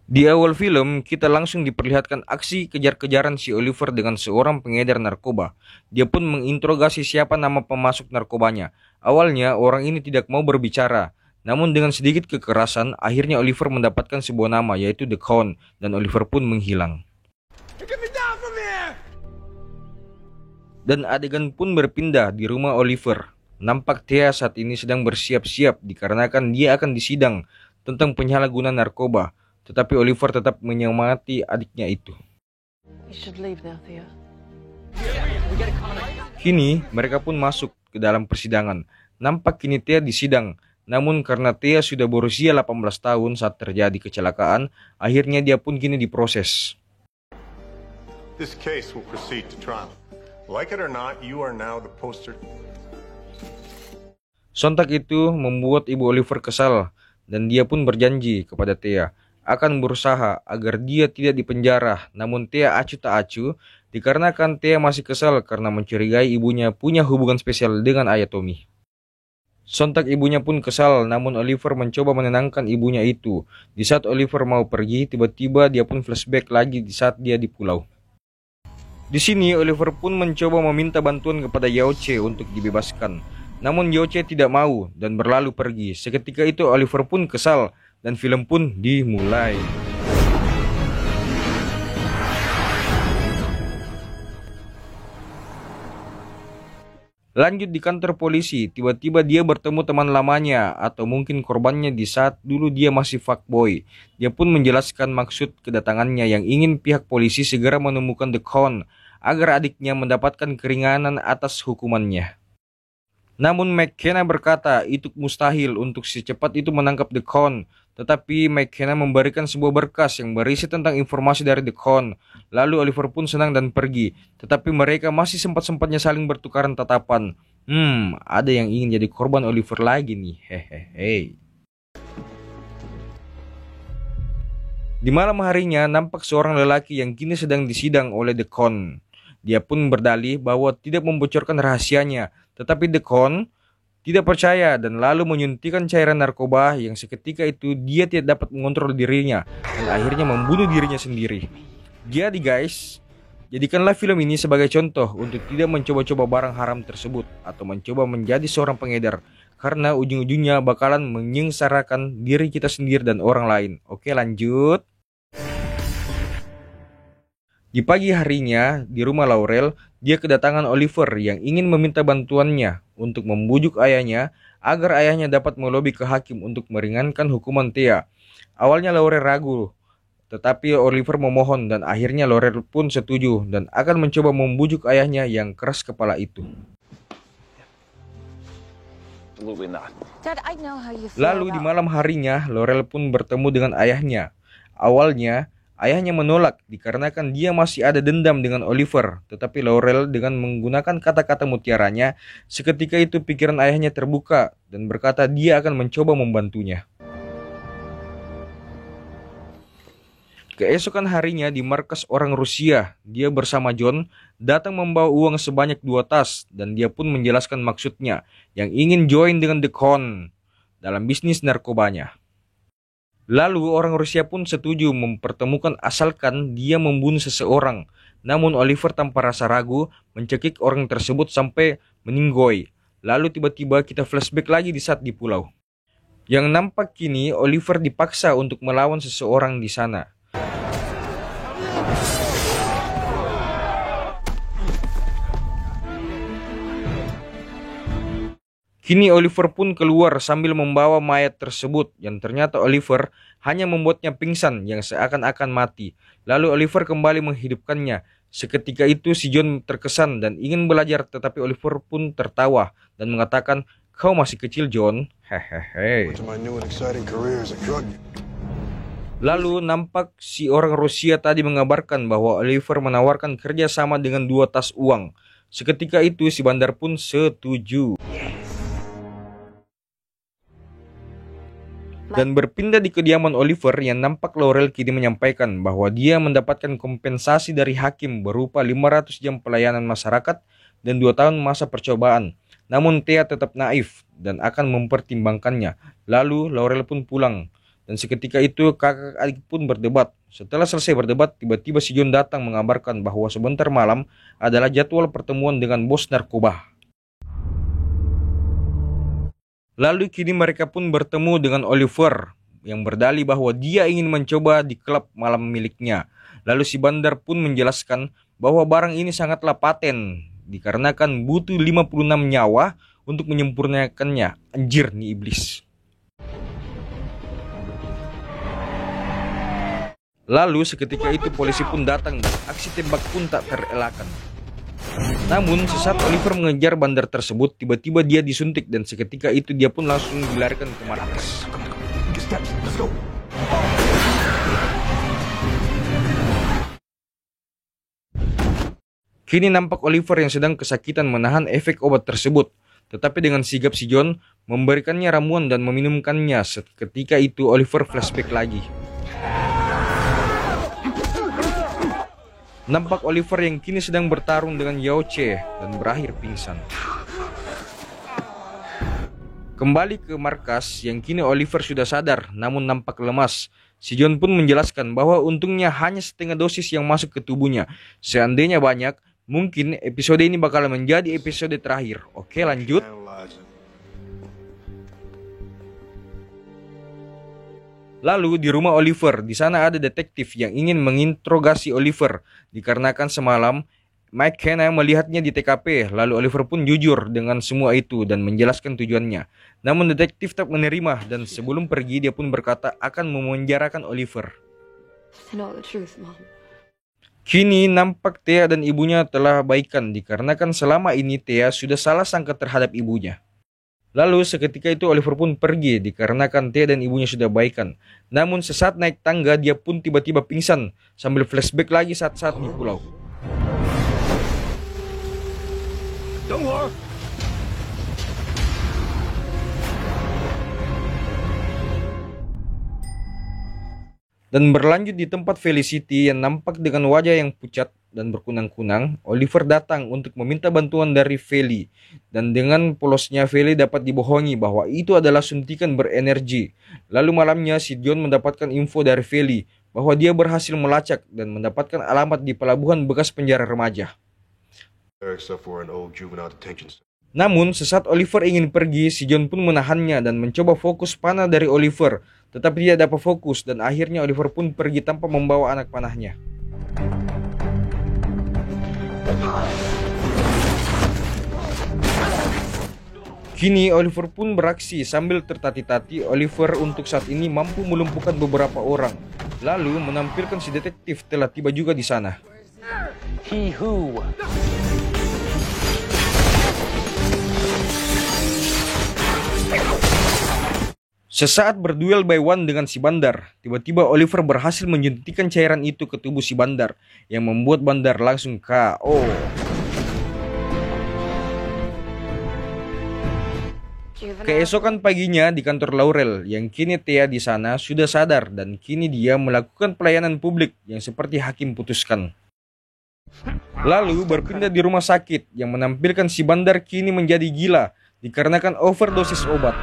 Di awal film, kita langsung diperlihatkan aksi kejar-kejaran si Oliver dengan seorang pengedar narkoba. Dia pun menginterogasi siapa nama pemasok narkobanya. Awalnya, orang ini tidak mau berbicara. Namun dengan sedikit kekerasan, akhirnya Oliver mendapatkan sebuah nama, yaitu The Count, dan Oliver pun menghilang. Dan adegan pun berpindah di rumah Oliver. Nampak Thea saat ini sedang bersiap-siap dikarenakan dia akan disidang tentang penyalahgunaan narkoba. Tetapi Oliver tetap menyemangati adiknya itu. Kini mereka pun masuk ke dalam persidangan. Nampak kini Thea disidang. Namun karena Thea sudah berusia 18 tahun saat terjadi kecelakaan, akhirnya dia pun kini diproses. This case will proceed to trial. Like it or not, you are now the poster. Sontak itu membuat ibu Oliver kesal dan dia pun berjanji kepada Thea akan berusaha agar dia tidak dipenjara. Namun Thea acuh tak acuh dikarenakan Thea masih kesal karena mencurigai ibunya punya hubungan spesial dengan ayah Tommy. Sontak ibunya pun kesal, namun Oliver mencoba menenangkan ibunya itu. Di saat Oliver mau pergi, tiba-tiba dia pun flashback lagi di saat dia di pulau. Di sini Oliver pun mencoba meminta bantuan kepada Yaoche untuk dibebaskan. Namun Yaoche tidak mau dan berlalu pergi. Seketika itu Oliver pun kesal dan film pun dimulai. Lanjut di kantor polisi, tiba-tiba dia bertemu teman lamanya atau mungkin korbannya di saat dulu dia masih fuckboy. Dia pun menjelaskan maksud kedatangannya yang ingin pihak polisi segera menemukan The Count agar adiknya mendapatkan keringanan atas hukumannya. Namun McKenna berkata itu mustahil untuk secepat itu menangkap The Count. Tetapi McKenna memberikan sebuah berkas yang berisi tentang informasi dari The Count. Lalu Oliver pun senang dan pergi. Tetapi mereka masih sempat-sempatnya saling bertukaran tatapan. Ada yang ingin jadi korban Oliver lagi nih. Hehehe. Di malam harinya nampak seorang lelaki yang kini sedang disidang oleh The Count. Dia pun berdalih bahwa tidak membocorkan rahasianya, tetapi The Count tidak percaya dan lalu menyuntikkan cairan narkoba yang seketika itu dia tidak dapat mengontrol dirinya dan akhirnya membunuh dirinya sendiri. Jadi guys, jadikanlah film ini sebagai contoh untuk tidak mencoba-coba barang haram tersebut atau mencoba menjadi seorang pengedar karena ujung-ujungnya bakalan menyengsarakan diri kita sendiri dan orang lain. Oke, lanjut. Di pagi harinya, di rumah Laurel, dia kedatangan Oliver yang ingin meminta bantuannya untuk membujuk ayahnya agar ayahnya dapat melobi ke hakim untuk meringankan hukuman Thea. Awalnya Laurel ragu, tetapi Oliver memohon dan akhirnya Laurel pun setuju dan akan mencoba membujuk ayahnya yang keras kepala itu. Lalu di malam harinya, Laurel pun bertemu dengan ayahnya. Awalnya, ayahnya menolak dikarenakan dia masih ada dendam dengan Oliver, tetapi Laurel dengan menggunakan kata-kata mutiaranya, seketika itu pikiran ayahnya terbuka dan berkata dia akan mencoba membantunya. Keesokan harinya di markas orang Rusia, dia bersama John datang membawa uang sebanyak 2 tas dan dia pun menjelaskan maksudnya yang ingin join dengan The Count dalam bisnis narkobanya. Lalu orang Rusia pun setuju mempertemukan asalkan dia membunuh seseorang. Namun Oliver tanpa rasa ragu mencekik orang tersebut sampai meninggoy. Lalu tiba-tiba kita flashback lagi di saat di pulau. Yang nampak kini Oliver dipaksa untuk melawan seseorang di sana. Kini Oliver pun keluar sambil membawa mayat tersebut yang ternyata Oliver hanya membuatnya pingsan yang seakan-akan mati. Lalu Oliver kembali menghidupkannya. Seketika itu si John terkesan dan ingin belajar tetapi Oliver pun tertawa dan mengatakan, "Kau masih kecil John." Hehehe. Lalu nampak si orang Rusia tadi mengabarkan bahwa Oliver menawarkan kerja sama dengan 2 tas uang. Seketika itu si bandar pun setuju. Dan berpindah di kediaman Oliver yang nampak Laurel kini menyampaikan bahwa dia mendapatkan kompensasi dari hakim berupa 500 jam pelayanan masyarakat dan 2 tahun masa percobaan. Namun Thea tetap naif dan akan mempertimbangkannya. Lalu Laurel pun pulang Dan seketika itu kakak adik pun berdebat. Setelah selesai berdebat, tiba-tiba si John datang mengabarkan bahwa sebentar malam adalah jadwal pertemuan dengan bos narkoba. Lalu kini mereka pun bertemu dengan Oliver yang berdalih bahwa dia ingin mencoba di klub malam miliknya. Lalu si bandar pun menjelaskan bahwa barang ini sangatlah paten dikarenakan butuh 56 nyawa untuk menyempurnakannya. Anjir nih iblis. Lalu seketika itu polisi pun datang dan aksi tembak pun tak terelakkan. Namun sesaat Oliver mengejar bandar tersebut, tiba-tiba dia disuntik dan seketika itu dia pun langsung dilarikan ke markas. Kini nampak Oliver yang sedang kesakitan menahan efek obat tersebut. Tetapi dengan sigap si John memberikannya ramuan dan meminumkannya. Seketika itu Oliver flashback lagi. Nampak Oliver yang kini sedang bertarung dengan Yao Che dan berakhir pingsan. Kembali ke markas yang kini Oliver sudah sadar namun nampak lemas. Si John pun menjelaskan bahwa untungnya hanya setengah dosis yang masuk ke tubuhnya. Seandainya banyak, mungkin episode ini bakal menjadi episode terakhir. Oke, lanjut. Lalu di rumah Oliver, di sana ada detektif yang ingin menginterogasi Oliver dikarenakan semalam Mike Hanna melihatnya di TKP. Lalu Oliver pun jujur dengan semua itu dan menjelaskan tujuannya. Namun detektif tak menerima dan sebelum pergi dia pun berkata akan memenjarakan Oliver. Kini nampak Thea dan ibunya telah baikan dikarenakan selama ini Thea sudah salah sangka terhadap ibunya. Lalu seketika itu Oliver pun pergi dikarenakan Thea dan ibunya sudah baikan. Namun sesaat naik tangga dia pun tiba-tiba pingsan sambil flashback lagi saat-saat di pulau. Dan berlanjut di tempat Felicity yang nampak dengan wajah yang pucat dan berkunang-kunang, Oliver datang untuk meminta bantuan dari Feli. Dan dengan polosnya Feli dapat dibohongi bahwa itu adalah suntikan berenergi. Lalu malamnya si John mendapatkan info dari Feli bahwa dia berhasil melacak dan mendapatkan alamat di pelabuhan bekas penjara remaja. Namun sesaat Oliver ingin pergi, si John pun menahannya dan mencoba fokus panah dari Oliver. Tetapi dia dapat fokus dan akhirnya Oliver pun pergi tanpa membawa anak panahnya. Kini Oliver pun beraksi sambil tertati-tati. Oliver untuk saat ini mampu melumpuhkan beberapa orang. Lalu menampilkan si detektif telah tiba juga di sana. Sesaat berduel by one dengan si bandar, tiba-tiba Oliver berhasil menyuntikkan cairan itu ke tubuh si bandar yang membuat bandar langsung KO. Keesokan paginya di kantor Laurel yang kini Thea di sana sudah sadar dan kini dia melakukan pelayanan publik yang seperti hakim putuskan. Lalu berpindah di rumah sakit yang menampilkan si bandar kini menjadi gila dikarenakan overdosis obat.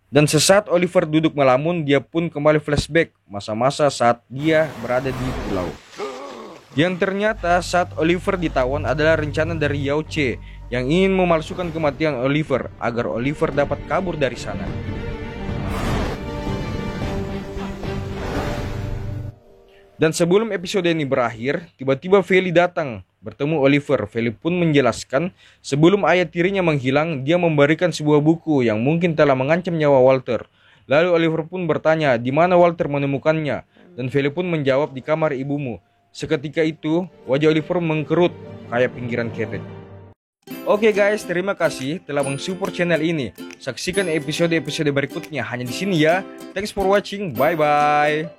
Dan sesaat Oliver duduk melamun, dia pun kembali flashback masa-masa saat dia berada di pulau. Yang ternyata saat Oliver ditawan adalah rencana dari Yao Che yang ingin memalsukan kematian Oliver agar Oliver dapat kabur dari sana. Dan sebelum episode ini berakhir, tiba-tiba Feli datang bertemu Oliver. Feli pun menjelaskan sebelum ayah tirinya menghilang, dia memberikan sebuah buku yang mungkin telah mengancam nyawa Walter. Lalu Oliver pun bertanya di mana Walter menemukannya, dan Feli pun menjawab di kamar ibumu. Seketika itu wajah Oliver mengkerut kayak pinggiran ketek. Oke guys, terima kasih telah mensupport channel ini. Saksikan episode-episode berikutnya hanya di sini ya. Thanks for watching, bye bye.